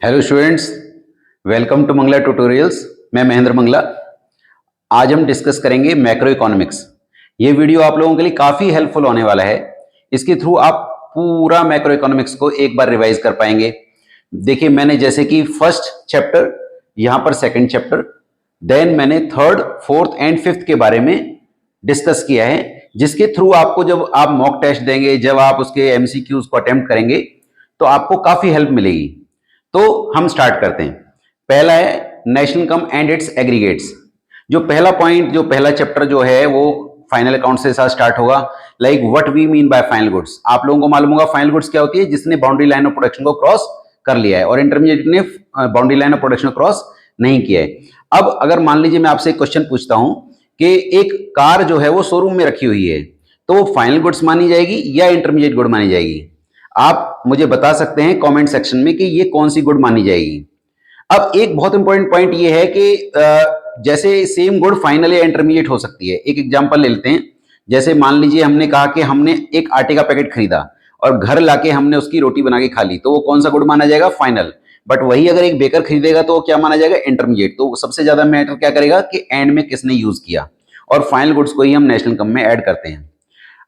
Hello students, welcome to Mangla tutorials. मैं महेंद्र मंगला। आज हम डिस्कस करेंगे मैक्रो इकोनॉमिक्स। ये वीडियो आप लोगों के लिए काफ़ी हेल्पफुल होने वाला है। इसके थ्रू आप पूरा मैक्रो इकोनॉमिक्स को एक बार रिवाइज कर पाएंगे। देखिए, मैंने जैसे कि फर्स्ट चैप्टर, यहाँ पर सेकंड चैप्टर, देन मैंने थर्ड, फोर्थ एंड फिफ्थ के बारे में डिस्कस किया है, जिसके थ्रू आपको जब आप मॉक टेस्ट देंगे, जब आप उसके एमसीक्यूज को अटेम्प्ट करेंगे, तो आपको काफ़ी हेल्प मिलेगी। तो हम स्टार्ट करते हैं। पहला है national income and it's aggregates. जो पहला पॉइंट, जो पहला चैप्टर जो है वो फाइनल अकाउंट से साथ स्टार्ट होगा। Like what we mean by final goods. आप लोगों को मालूम होगा फाइनल गुड्स क्या होती है, जिसने बाउंड्री लाइन ऑफ प्रोडक्शन को क्रॉस कर लिया है और इंटरमीडिएट ने boundary line of production cross नहीं किया है। अब अगर मान लीजिए मैं आपसे एक क्वेश्चन पूछता हूं कि एक कार जो है वो शोरूम में रखी हुई है, तो वो फाइनल गुड्स मानी जाएगी या इंटरमीडिएट गुड मानी जाएगी? आप मुझे बता सकते हैं कमेंट सेक्शन में कि ये कौन सी गुड मानी जाएगी। अब एक बहुत इंपॉर्टेंट पॉइंट ये है कि जैसे सेम गुड फाइनल या इंटरमीडिएट हो सकती है। एक एग्जांपल ले लेते हैं। जैसे मान लीजिए हमने कहा कि हमने एक आटे का पैकेट खरीदा और घर लाके हमने उसकी रोटी बना के खा ली, तो वो कौन सा गुड माना जाएगा? फाइनल। बट वही अगर एक बेकर खरीदेगा तो वो क्या माना जाएगा? इंटरमीडिएट। तो सबसे ज्यादा मैटर क्या करेगा कि एंड में किसने यूज किया, और फाइनल गुड्स को ही हम नेशनल इनकम में ऐड करते हैं।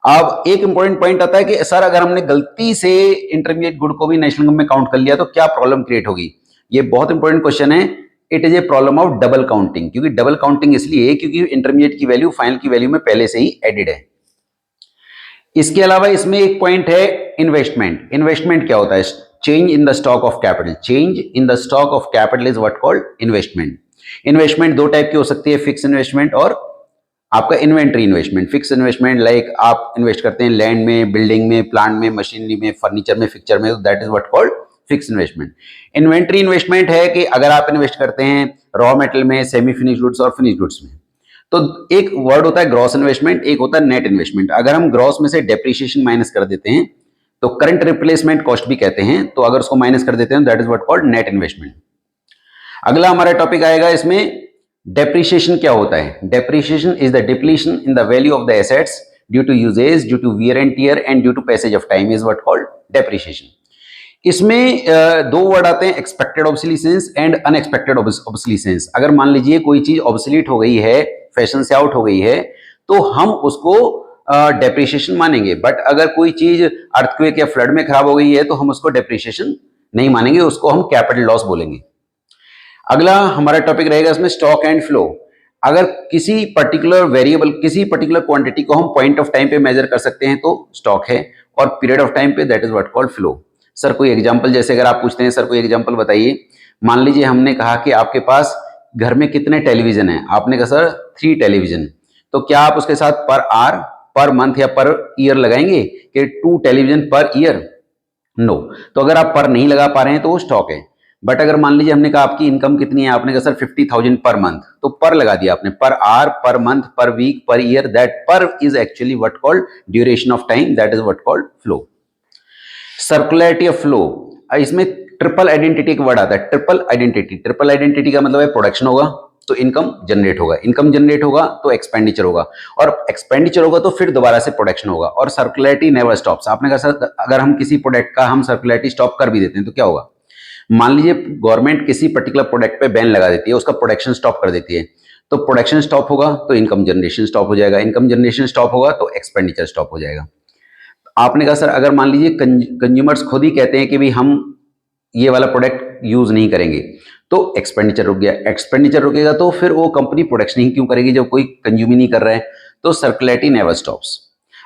अब एक इंपॉर्टेंट पॉइंट आता है कि सर अगर हमने गलती से इंटरमीडिएट गुड को भी नेशनल इनकम में काउंट कर लिया तो क्या प्रॉब्लम क्रिएट होगी? ये बहुत इंपॉर्टेंट क्वेश्चन है। It is a problem of double counting. क्योंकि डबल काउंटिंग इसलिए क्योंकि इंटरमीडिएट की वैल्यू फाइनल की वैल्यू में पहले से ही एडेड है। इसके अलावा इसमें एक पॉइंट है इन्वेस्टमेंट। इन्वेस्टमेंट क्या होता है? Change in the stock of capital. Change in the stock of capital is what called investment. Investment दो टाइप की हो सकती है, फिक्स इन्वेस्टमेंट और आपका inventory investment. Fix investment like आप इन्वेस्ट करते हैं लैंड में, बिल्डिंग में, प्लांट में, मशीनरी में, फर्नीचर में, फिक्चर में, that is what called fix investment. Inventory investment है कि अगर आप इन्वेस्ट करते हैं रॉ मेटेरियल में, सेमी फिनिश गुड्स और फिनिश गुड्स में। तो एक वर्ड होता है ग्रॉस इन्वेस्टमेंट, एक होता है नेट इन्वेस्टमेंट। अगर हम ग्रॉस में से डेप्रिसिएशन माइनस कर देते हैं तो करंट रिप्लेसमेंट कॉस्ट भी कहते हैं, तो अगर उसको माइनस कर देते हैं that is what called net investment. अगला हमारा टॉपिक आएगा इसमें डेप्रिसिएशन क्या होता है? Depreciation is the depletion in the value of the assets due to usages, due to wear and tear and due to passage of time is what called depreciation. इसमें दो word आते हैं, expected obsolescence and unexpected obsolescence. अगर मान लीजिए कोई चीज obsolete हो गई है, फैशन से आउट हो गई है, तो हम उसको डेप्रिसिएशन मानेंगे। बट अगर कोई चीज अर्थक्वेक या फ्लड में खराब हो गई है तो हम उसको डेप्रिसिएशन नहीं मानेंगे, उसको हम कैपिटल लॉस बोलेंगे। अगला हमारा टॉपिक रहेगा इसमें स्टॉक एंड फ्लो। अगर किसी पर्टिकुलर वेरिएबल, किसी पर्टिकुलर क्वांटिटी को हम पॉइंट ऑफ टाइम पे मेजर कर सकते हैं तो स्टॉक है, और पीरियड ऑफ टाइम पे that is what called flow. Sir कोई एग्जांपल, जैसे अगर आप पूछते हैं सर कोई एग्जांपल बताइए। मान लीजिए हमने कहा कि आपके पास घर में कितने टेलीविजन हैं, आपने कहा सर 3 टेलीविजन। तो क्या आप उसके साथ पर आवर, पर मंथ या पर ईयर लगाएंगे कि 2 टेलीविजन पर ईयर? नो। तो अगर आप पर नहीं लगा पा रहे हैं तो वो स्टॉक है। बट अगर मान लीजिए हमने कहा आपकी इनकम कितनी है, आपने कहा सर 50,000 पर मंथ, तो पर लगा दिया आपने, per hour, per month, per week, per year. That per is actually what called duration of time, that is what called flow. Circularity of flow, इसमें ट्रिपल आइडेंटिटी का वर्ड आता है। Triple identity, triple identity का मतलब है production होगा तो income generate होगा, इनकम जनरेट होगा तो एक्सपेंडिचर होगा, और एक्सपेंडिचर होगा तो फिर दोबारा से प्रोडक्शन होगा, और सर्कुलरिटी नेवर स्टॉप्स। आपने कहा सर अगर हम किसी प्रोडक्ट का हम सर्कुलरिटी स्टॉप कर भी देते हैं तो क्या होगा? मान लीजिए गवर्नमेंट किसी पर्टिकुलर प्रोडक्ट पे बैन लगा देती है, उसका प्रोडक्शन स्टॉप कर देती है, तो प्रोडक्शन स्टॉप होगा तो इनकम जनरेशन स्टॉप हो जाएगा, इनकम जनरेशन स्टॉप होगा तो एक्सपेंडिचर स्टॉप हो जाएगा। आपने कहा सर अगर मान लीजिए कंज्यूमर्स खुद ही कहते हैं कि भी हम ये वाला प्रोडक्ट यूज नहीं करेंगे, तो एक्सपेंडिचर रुक गया। एक्सपेंडिचर रुकेगा तो फिर वो कंपनी प्रोडक्शन ही क्यों करेगी जब कोई कंज्यूम ही नहीं कर रहा है? तो सर्कुलरिटी नेवर स्टॉप्स।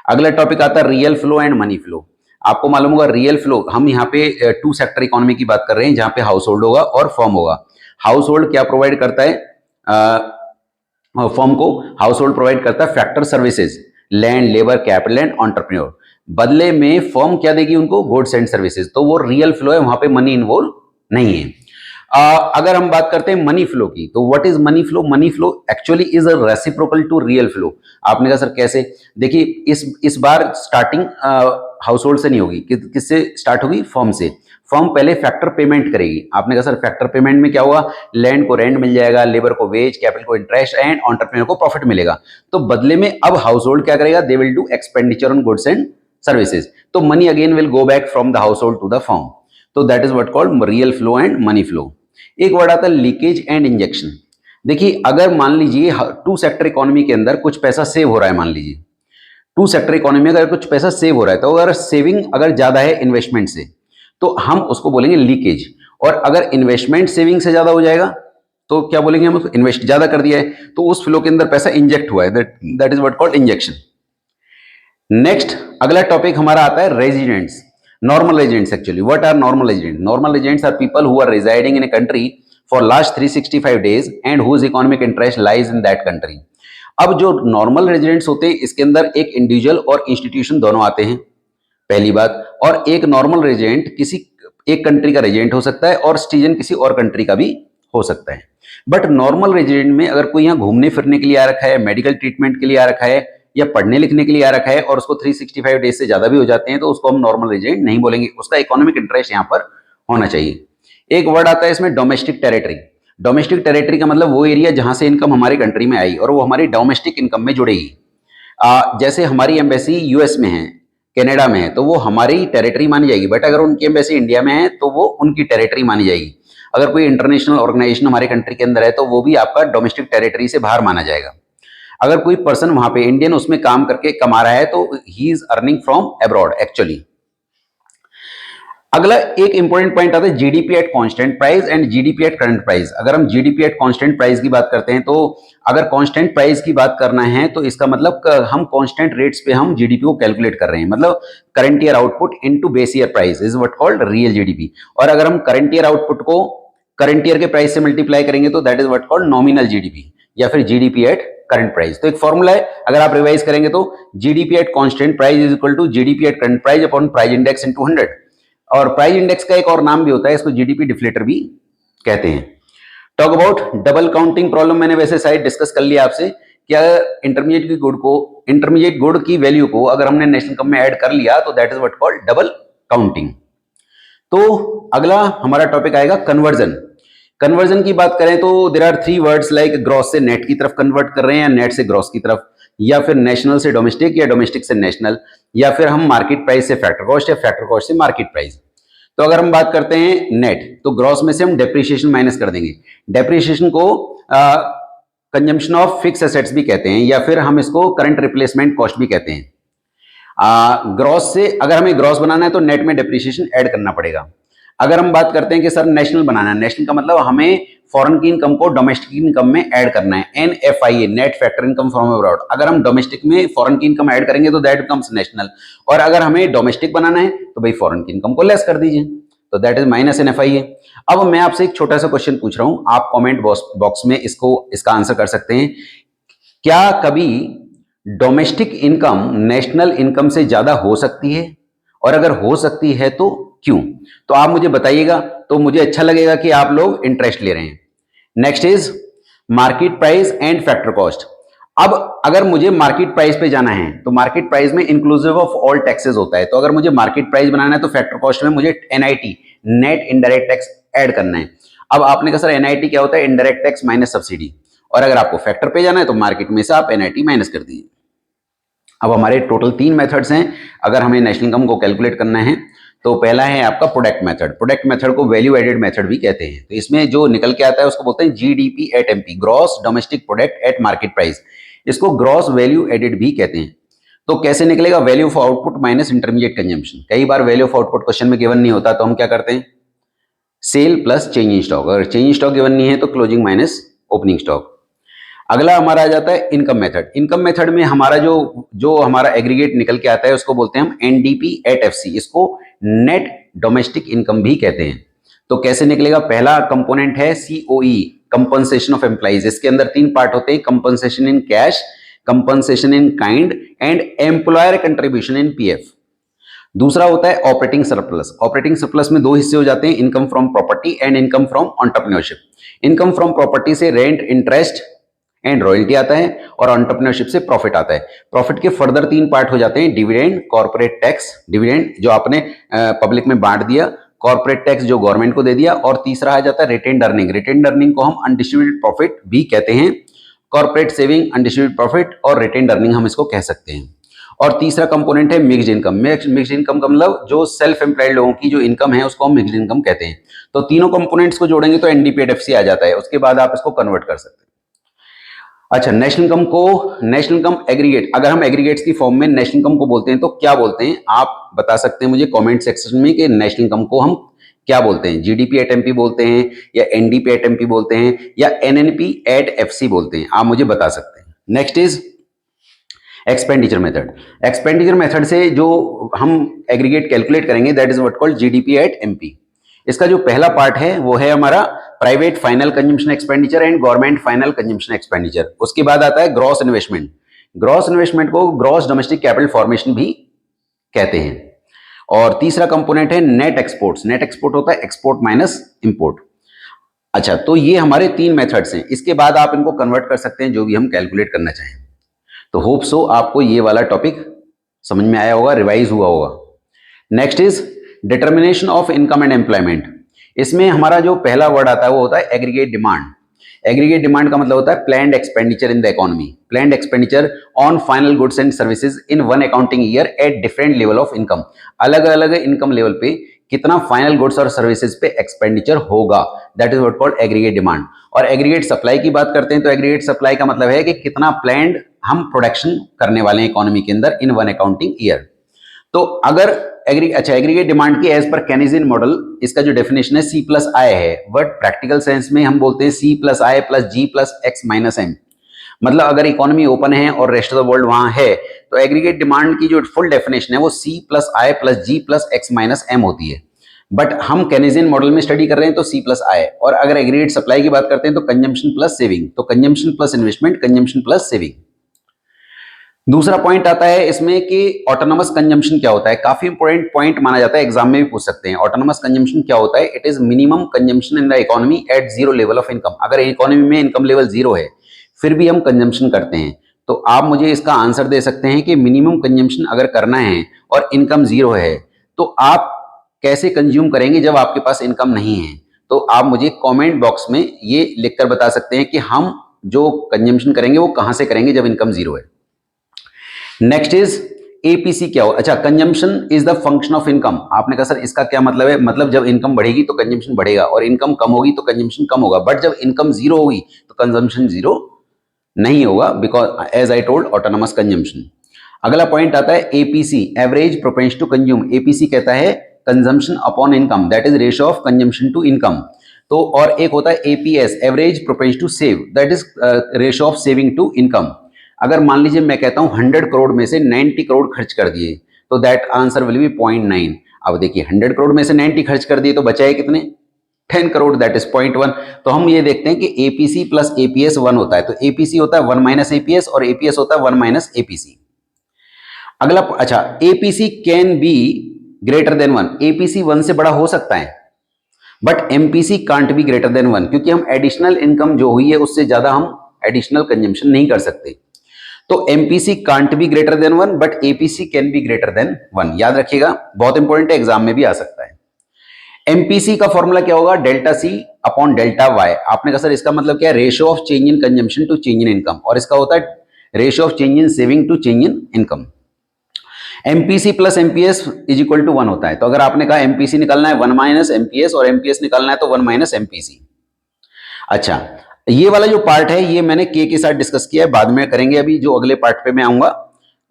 अगला टॉपिक आता है real flow and money flow. आपको मालूम होगा रियल फ्लो, हम यहाँ पे 2 सेक्टर इकोनॉमी की बात कर रहे हैं जहां पे हाउस होल्ड होगा और फर्म होगा। हाउस होल्ड क्या प्रोवाइड करता है? फर्म को हाउस होल्ड प्रोवाइड करता है factor services, land, labour, capital and entrepreneur. बदले में फर्म क्या देगी उनको? Goods and services. तो वो रियल फ्लो है, वहां पे मनी इन्वॉल्व नहीं है। अगर हम बात करते हैं मनी फ्लो की, तो what is money flow? Money flow actually is a reciprocal to real flow. आपने कहा सर कैसे? देखिए इस बार स्टार्टिंग हाउस होल्ड से नहीं होगी, किससे स्टार्ट होगी? फर्म से। फर्म पहले फैक्टर पेमेंट करेगी। आपने कहा सर फैक्टर पेमेंट में क्या होगा? लैंड को रेंट मिल जाएगा, लेबर को वेज, कैपिटल को इंटरेस्ट एंड एंटरप्रेन्योर को प्रॉफिट मिलेगा। तो बदले में अब हाउस होल्ड क्या करेगा? They will do expenditure on goods and services, तो money again will go back from the household to the firm. तो that is what called real flow and money flow. एक word आता है leakage and injection. देखिए, अगर मान लीजिए to sector economy के अंदर कुछ पैसा सेव हो रहा है, मान लीजिए टू सेक्टर इकोनॉमी में अगर कुछ पैसा सेव हो रहा है, तो अगर सेविंग अगर ज्यादा है इन्वेस्टमेंट से, तो हम उसको बोलेंगे लीकेज। और अगर इन्वेस्टमेंट सेविंग से ज्यादा हो जाएगा तो क्या बोलेंगे, हम इन्वेस्ट ज्यादा कर दिया है तो उस फ्लो के अंदर पैसा इंजेक्ट हुआ है, that is what called injection. Next अगला टॉपिक हमारा आता है residents, normal residents. Actually what are normal residents? Normal residents are people who are residing in a country for last 365 days and whose economic interest lies in that country. अब जो normal residents होते हैं, इसके अंदर एक individual और institution दोनों आते हैं, पहली बात। और एक नॉर्मल रेजिडेंट किसी एक कंट्री का रेजिडेंट हो सकता है और सिटीजन किसी और कंट्री का भी हो सकता है। बट नॉर्मल रेजिडेंट में अगर कोई यहाँ घूमने फिरने के लिए आ रखा है, मेडिकल ट्रीटमेंट के लिए आ रखा है या पढ़ने लिखने के लिए आ रखा है और उसको 365 डेज से ज्यादा भी हो जाते हैं, तो उसको हम नॉर्मल रेजिडेंट नहीं बोलेंगे, उसका इकोनॉमिक इंटरेस्ट यहाँ पर होना चाहिए। एक वर्ड आता है इसमें डोमेस्टिक टेरिटरी। डोमेस्टिक टेरिटरी का मतलब वो एरिया जहां से इनकम हमारी कंट्री में आई और वो हमारी डोमेस्टिक इनकम में जुड़ेगी। जैसे हमारी एम्बेसी यूएस में है, कनाडा में है, तो वो हमारी टेरिटरी मानी जाएगी। बट अगर उनकी एम्बेसी इंडिया में है तो वो उनकी टेरिटरी मानी जाएगी। अगर कोई इंटरनेशनल ऑर्गेनाइजेशन हमारे कंट्री के अंदर है तो वो भी आपका डोमेस्टिक टेरिटरी से बाहर माना जाएगा। अगर कोई पर्सन वहां पे इंडियन उसमें काम करके कमा रहा है तो he is earning from abroad actually. अगला एक इंपॉर्टेंट पॉइंट आता है GDP at constant price and GDP at current price. अगर हम जीडीपी एट कांस्टेंट प्राइस की बात करते हैं, तो अगर कांस्टेंट प्राइस की बात करना है तो इसका मतलब हम कांस्टेंट रेट्स पे हम जीडीपी को कैलकुलेट कर रहे हैं, मतलब current year output into base year price is what called real GDP. और अगर हम करंट ईयर आउटपुट को करंट ईयर के प्राइस से मल्टीप्लाई करेंगे तो that is what called nominal GDP या फिर जीडीपी एट करंट प्राइस। तो एक फॉर्मूला है, अगर आप रिवाइज करेंगे तो GDP at constant price is equal to GDP at current price upon price index into 100। और प्राइस इंडेक्स का एक और नाम भी होता है, इसको जीडीपी डिफ्लेटर भी कहते हैं। Talk about double counting problem, मैंने वैसे साइड डिस्कस कर लिया आपसे, क्या इंटरमीडिएट गुड की वैल्यू को अगर हमने नेशनल इनकम में ऐड कर लिया तो that is what called double counting. तो अगला हमारा टॉपिक आएगा कन्वर्जन। कन्वर्जन की बात करें तो there are three words like gross से नेट की तरफ कन्वर्ट कर रहे हैं या नेट से ग्रॉस की तरफ, या फिर नेशनल से डोमेस्टिक या डोमेस्टिक से नेशनल, या फिर हम मार्केट प्राइस से फैक्टर कॉस्ट या फैक्टर कॉस्ट से मार्केट प्राइस। तो अगर हम बात करते हैं नेट, तो ग्रॉस में से हम डेप्रिसिएशन माइनस कर देंगे। डेप्रिसिएशन को कंजम्पशन ऑफ फिक्स एसेट्स भी कहते हैं या फिर हम इसको करंट रिप्लेसमेंट कॉस्ट भी कहते हैं। ग्रॉस से अगर हमें ग्रॉस बनाना है तो नेट में डेप्रिसिएशन ऐड करना पड़ेगा। अगर हम बात करते हैं कि सर नेशनल बनाना है, नेशनल का मतलब हमें फॉरेन की इनकम को डोमेस्टिक इनकम में ऐड करना है, NFIA net factor income from abroad. अगर हम डोमेस्टिक में फॉरेन की इनकम ऐड करेंगे तो दैट बिकम्स नेशनल, और अगर हमें डोमेस्टिक बनाना है तो भाई फॉरेन की इनकम को लेस कर दीजिए, तो दैट इज माइनस NFIA। अब मैं आपसे एक छोटा सा क्वेश्चन पूछ रहा हूं, आप कॉमेंट बॉक्स में इसका आंसर कर सकते हैं। क्या कभी डोमेस्टिक इनकम नेशनल इनकम से ज्यादा हो सकती है, और अगर हो सकती है तो क्यों? तो आप मुझे बताइएगा, तो मुझे अच्छा लगेगा कि आप लोग इंटरेस्ट ले रहे हैं। Next is market price and factor cost. अब अगर मुझे मार्केट प्राइस पे जाना है तो मार्केट प्राइस में इंक्लूसिव ऑफ ऑल टैक्सेस होता है, तो अगर मुझे मार्केट प्राइस बनाना है तो फैक्टर कॉस्ट में मुझे NIT net indirect tax add करना है। अब आपने कहा सर NIT क्या होता है? Indirect tax minus subsidy. और अगर आपको फैक्टर पे जाना है तो मार्केट में से आप NIT माइनस कर दीजिए। अब हमारे टोटल 3 मेथड्स हैं अगर हमें नेशनल इनकम को कैलकुलेट करना है। तो पहला है आपका प्रोडक्ट मेथड। प्रोडक्ट मेथड को वैल्यू एडेड मेथड भी कहते हैं। तो इसमें जो निकल के आता है उसको बोलते हैं GDP at MP, gross domestic product at market price. इसको ग्रॉस वैल्यू एडेड भी कहते हैं। तो कैसे निकलेगा? Value of output minus intermediate consumption. कई बार वैल्यू ऑफ आउटपुट क्वेश्चन में गिवन नहीं होता, तो हम क्या करते हैं? Sale plus change in stock. अगर चेंज इन स्टॉक गिवन नहीं है तो क्लोजिंग माइनस ओपनिंग स्टॉक। अगला हमारा आ जाता है इनकम मेथड। इनकम मेथड में हमारा जो हमारा एग्रीगेट निकल के आता है उसको बोलते हैं हम NDP एट FC। इसको नेट डोमेस्टिक इनकम भी कहते हैं। तो कैसे निकलेगा? पहला कंपोनेंट है COE, कंपनसेशन ऑफ एम्प्लॉइज। इसके अंदर 3 पार्ट होते हैं, compensation in cash, compensation in kind and employer contribution in PF। दूसरा होता है ऑपरेटिंग सरप्लस। ऑपरेटिंग सरप्लस में 2 हिस्से हो जाते हैं, income from property and income from entrepreneurship. Income from property से रेंट, इंटरेस्ट एंड रॉयल्टी आता है, और एंटरप्रेन्योरशिप से प्रॉफिट आता है। प्रॉफिट के फर्दर 3 पार्ट हो जाते हैं, डिविडेंड, कॉर्पोरेट टैक्स, डिविडेंड जो आपने पब्लिक में बांट दिया, कॉर्पोरेट टैक्स जो गवर्नमेंट को दे दिया, और तीसरा आ जाता है रिटेन्ड अर्निंग। रिटेन्ड अर्निंग को हम अनडिस्ट्रीब्यूटेड प्रॉफिट भी कहते हैं, कॉर्पोरेट सेविंग, अनडिस्ट्रीब्यूटेड प्रॉफिट और रिटेन्ड अर्निंग हम इसको कह सकते हैं। और तीसरा कंपोनेंट है मिक्स्ड इनकम। मिक्स्ड इनकम का मतलब जो सेल्फ एम्प्लॉयड लोगों की जो इनकम है उसको हम मिक्स्ड इनकम कहते हैं। तो तीनों कंपोनेंट्स को जोड़ेंगे तो एनडीपीएफसी आ जाता है, उसके बाद आप इसको कन्वर्ट कर सकते हैं। अच्छा, नेशनल इनकम एग्रीगेट, अगर हम एग्रीगेट्स की फॉर्म में नेशनल इनकम को बोलते हैं तो क्या बोलते हैं, आप बता सकते हैं मुझे कमेंट सेक्शन में कि नेशनल इनकम को हम क्या बोलते हैं? जीडीपी एट एमपी बोलते हैं, या एनडीपी एट एमपी बोलते हैं, या एनएनपी एट एफसी बोलते हैं? आप मुझे बता सकते हैं। Next is expenditure method. Expenditure method से जो हम एग्रीगेट कैलकुलेट करेंगे that is what called GDP at MP. इसका जो पहला पार्ट है वो है हमारा private final consumption expenditure and government final consumption expenditure. उसके बाद आता है ग्रॉस इन्वेस्टमेंट। ग्रॉस इन्वेस्टमेंट को ग्रॉस डोमेस्टिक कैपिटल फॉर्मेशन भी कहते हैं। और तीसरा कंपोनेंट है नेट एक्सपोर्ट्स। नेट एक्सपोर्ट होता है एक्सपोर्ट माइनस इंपोर्ट। अच्छा, तो ये हमारे तीन मेथड्स हैं। इसके बाद आप इनको कन्वर्ट कर सकते हैं जो भी हम कैलकुलेट करना चाहें। तो होप सो आपको ये वाला टॉपिक समझ में आया होगा, रिवाइज हुआ होगा। Next is determination of income and employment. इसमें हमारा जो पहला वर्ड आता है वो होता है एग्रीगेट डिमांड। एग्रीगेट डिमांड का मतलब होता है planned expenditure in the economy, planned expenditure on final goods and services in one accounting year at different level of income. अलग अलग इनकम लेवल पे कितना फाइनल गुड्स और सर्विसेज पे एक्सपेंडिचर होगा, that is what called aggregate demand. और aggregate supply की बात करते हैं तो एग्रीगेट सप्लाई का मतलब है कि कितना प्लान्ड हम प्रोडक्शन करने वाले हैं इकोनॉमी के अंदर इन वन अकाउंटिंग ईयर। तो अगर एग्रीगेट डिमांड की एज पर केनेजियन मॉडल, इसका जो डेफिनेशन है सी प्लस आई है, बट प्रैक्टिकल सेंस में हम बोलते हैं सी प्लस आई प्लस जी प्लस एक्स माइनस एम। मतलब अगर इकोनॉमी ओपन है और रेस्ट ऑफ द वर्ल्ड वहां है तो एग्रीगेट डिमांड की जो फुल डेफिनेशन है वो सी प्लस आई प्लस जी प्लस एक्स माइनस एम होती है। बट हम केनेजियन मॉडल में स्टडी कर रहे हैं तो सी प्लस आई। और अगर एग्रीगेट सप्लाई की बात करते हैं तो कंजम्पशन प्लस सेविंग, तो consumption plus investment, consumption plus saving. दूसरा पॉइंट आता है इसमें कि ऑटोनमस कंजम्पशन क्या होता है। काफी इंपॉर्टेंट पॉइंट माना जाता है, एग्जाम में भी पूछ सकते हैं। ऑटोनमस कंजम्पशन क्या होता है? It is minimum consumption in the economy eight zero level of income. अगर इकोनॉमी में इनकम लेवल जीरो है फिर भी हम कंजम्पशन करते हैं, तो आप मुझे इसका आंसर दे सकते हैं कि मिनिमम कंजम्पशन अगर करना है और इनकम जीरो है तो आप कैसे कंज्यूम करेंगे जब आपके पास इनकम नहीं है? तो आप मुझे कमेंट बॉक्स में ये लिखकर बता सकते हैं कि हम जो कंजम्पशन करेंगे वो कहां से करेंगे जब इनकम जीरो है। नेक्स्ट इज एपीसी क्या हो? अच्छा, consumption is the function of income. आपने कहा सर इसका क्या मतलब है? मतलब जब इनकम बढ़ेगी तो कंजम्पशन बढ़ेगा और इनकम कम होगी तो कंजम्पशन कम होगा। बट जब इनकम जीरो होगी तो कंजम्पशन जीरो नहीं होगा, because as I told autonomous consumption. अगला पॉइंट आता है APC, average propensity to consume. APC कहता है consumption upon income, that is ratio of consumption to income. तो और एक होता है APS, average propensity to save, that is ratio of saving to income. अगर मान लीजिए मैं कहता हूं 100 करोड़ में से 90 करोड़ खर्च कर दिए तो दैट आंसर विल बी 0.9। अब देखिए 100 करोड़ में से 90 खर्च कर दिए तो बचाए कितने? 10 करोड़, दैट इज 0.1। तो हम ये देखते हैं कि एपीसी प्लस एपीएस 1 होता है, तो एपीसी होता है 1 माइनस एपीएस और एपीएस होता है 1 माइनस एपीसी। अगला, अच्छा, APC can be greater than 1। APC 1 से बड़ा हो सकता है but MPC can't be greater than 1, क्योंकि हम एडिशनल इनकम जो हुई है उससे ज्यादा हम एडिशनल कंजम्पशन नहीं कर सकते। तो MPC can't be greater than 1 but APC can be greater than 1। याद रखिएगा, बहुत इंपॉर्टेंट है, एग्जाम में भी आ सकता है। एमपीसी का फॉर्मूला क्या होगा? Delta C upon delta Y. आपने कहा सर इसका मतलब क्या है? Ratio of change in consumption to change in income, और इसका होता है ratio of change in saving to change in income. MPC plus MPS is equal to 1 होता है। तो अगर आपने कहा एमपीसी निकालना है 1 माइनस एमपीएस और एमपीएस निकालना है तो 1 माइनस एमपीसी। अच्छा, ये वाला जो पार्ट है ये मैंने के साथ डिस्कस किया है, बाद में करेंगे, अभी जो अगले पार्ट पे मैं आऊंगा।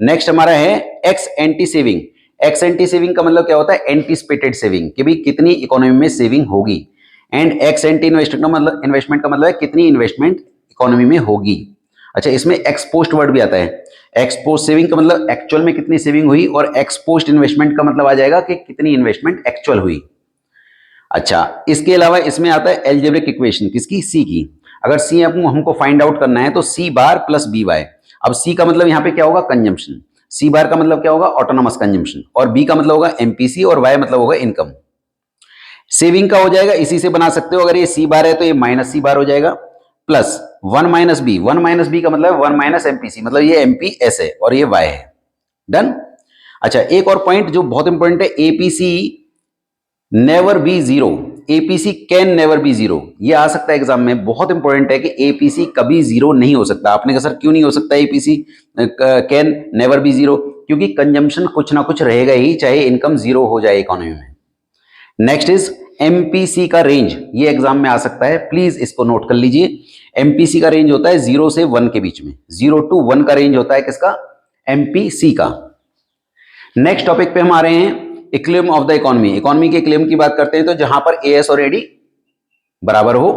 नेक्स्ट हमारा है x anti saving. X anti saving का मतलब क्या होता है? एंटीसिपेटेड सेविंग, कि भाई कितनी इकोनॉमी में सेविंग होगी। एंड एक्स एंटी इन्वेस्टमेंट का मतलब है कितनी इन्वेस्टमेंट इकोनॉमी में होगी। अच्छा, इसमें एक्सपोस्ट वर्ड भी आता है। एक्सपोस्ट सेविंग का मतलब एक्चुअल में कितनी सेविंग हुई, और एक्सपोस्ट इन्वेस्टमेंट का मतलब आ जाएगा कि कितनी इन्वेस्टमेंट एक्चुअल हुई। अच्छा, इसके अलावा इसमें आता है एल्जेब्रिक इक्वेशन, किसकी? सी की। अगर सी हमको फाइंड आउट करना है तो सी बार प्लस बी वाई। अब सी का मतलब यहाँ पे क्या होगा? कंजम्पशन। सी बार का मतलब क्या होगा? Autonomous consumption. और बी का मतलब होगा एमपीसी और वाई मतलब होगा इनकम। सेविंग का हो जाएगा, इसी से बना सकते हो। अगर ये सी बार है तो ये माइनस सी बार हो जाएगा, plus 1 minus B. 1 minus B का मतलब है 1 माइनस एमपीसी, मतलब ये एमपीएस है और ये वाई है। डन। अच्छा, एक और पॉइंट जो बहुत इंपॉर्टेंट है, APC never be zero. APC can never be zero, ये आ सकता है एग्जाम में, बहुत इंपॉर्टेंट है कि एपीसी कभी जीरो नहीं हो सकता। आपने कहा सर क्यों नहीं हो सकता APC can never be zero? क्योंकि कंजम्पशन कुछ ना कुछ रहेगा ही, चाहे इनकम जीरो हो जाए इकोनॉमी में। नेक्स्ट इज एमपीसी का रेंज, ये एग्जाम में आ सकता है, प्लीज इसको नोट कर लीजिए। एमपीसी का रेंज होता है 0 से 1 के बीच में, 0 to 1 का रेंज होता है किसका, एमपीसी का। नेक्स्ट टॉपिक पे हम आ रहे हैं, equilibrium of the economy. Economy के इक्विलिब्रियम की बात करते हैं तो जहां पर एएस और एडी बराबर हो।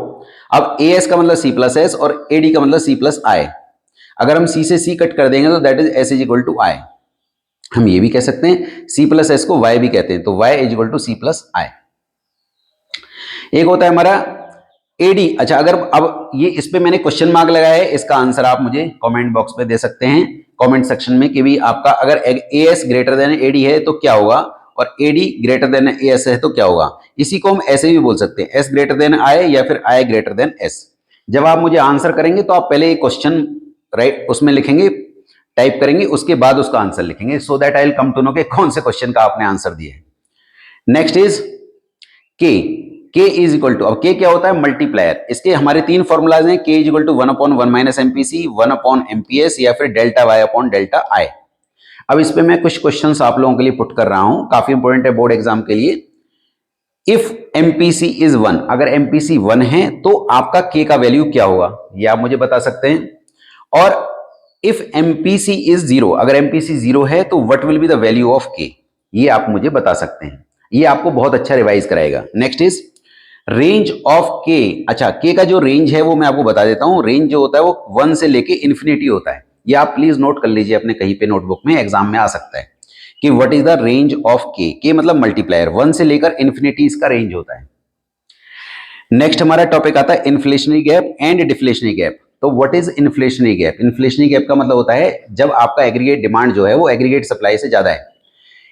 अब एएस का मतलब सी प्लस एस और एडी का मतलब सी प्लस आई। अगर हम सी से सी कट कर देंगे तो that is S is equal to I. हम ये भी कह सकते हैं सी प्लस एस को वाई भी कहते हैं, तो Y is equal to C plus I. एक होता है हमारा एडी। अच्छा, अगर अब ये इस पे मैंने क्वेश्चन मार्क लगाया है, इसका आंसर आप मुझे कमेंट बॉक्स पे दे सकते हैं, कमेंट सेक्शन में, कि भी आपका अगर एएस ग्रेटर देन एडी है तो क्या होगा और एडी ग्रेटर देन एएस है तो क्या होगा। इसी को हम ऐसे भी बोल सकते हैं, एस ग्रेटर देन आई या फिर आई ग्रेटर देन एस। जब आप मुझे आंसर करेंगे तो आप पहले क्वेश्चन राइट उसमें लिखेंगे, टाइप करेंगे, उसके बाद उसका आंसर लिखेंगे, so that I will come to know कि कौन से क्वेश्चन का आपने आंसर दिया है। नेक्स्ट इज के। के इज इक्वल टू, अब के क्या होता है, मल्टीप्लायर। इसके हमारे तीन फॉर्मूलाज हैं, K is equal to 1/1 minus MPC, 1 MPS या फिर delta Y upon delta I. अब इस पे मैं कुछ क्वेश्चंस आप लोगों के लिए पुट कर रहा हूं, काफी इंपॉर्टेंट है बोर्ड एग्जाम के लिए। इफ एमपीसी इज 1, अगर एमपीसी 1 है तो आपका के का वैल्यू क्या होगा, ये आप मुझे बता सकते हैं। और इफ एमपीसी इज 0, अगर एमपीसी 0 है तो what will be the value of के, ये आप मुझे बता सकते हैं। ये आपको बहुत अच्छा रिवाइज कराएगा। नेक्स्ट इज रेंज ऑफ के। अच्छा, के का जो रेंज है वो मैं आपको बता देता हूं। रेंज जो होता है वो 1 से लेके इन्फिनिटी होता है, ये आप प्लीज नोट कर लीजिए अपने कहीं पे नोटबुक में, एग्जाम में आ सकता है कि what is the range of के। के मतलब मल्टीप्लायर, 1 से लेकर इन्फिनिटी इसका रेंज होता है। नेक्स्ट हमारा टॉपिक आता है inflationary gap and deflationary gap. तो what is inflationary gap? Inflationary gap का मतलब होता है जब आपका एग्रीगेट डिमांड जो है वो एग्रीगेट सप्लाई से ज्यादा है।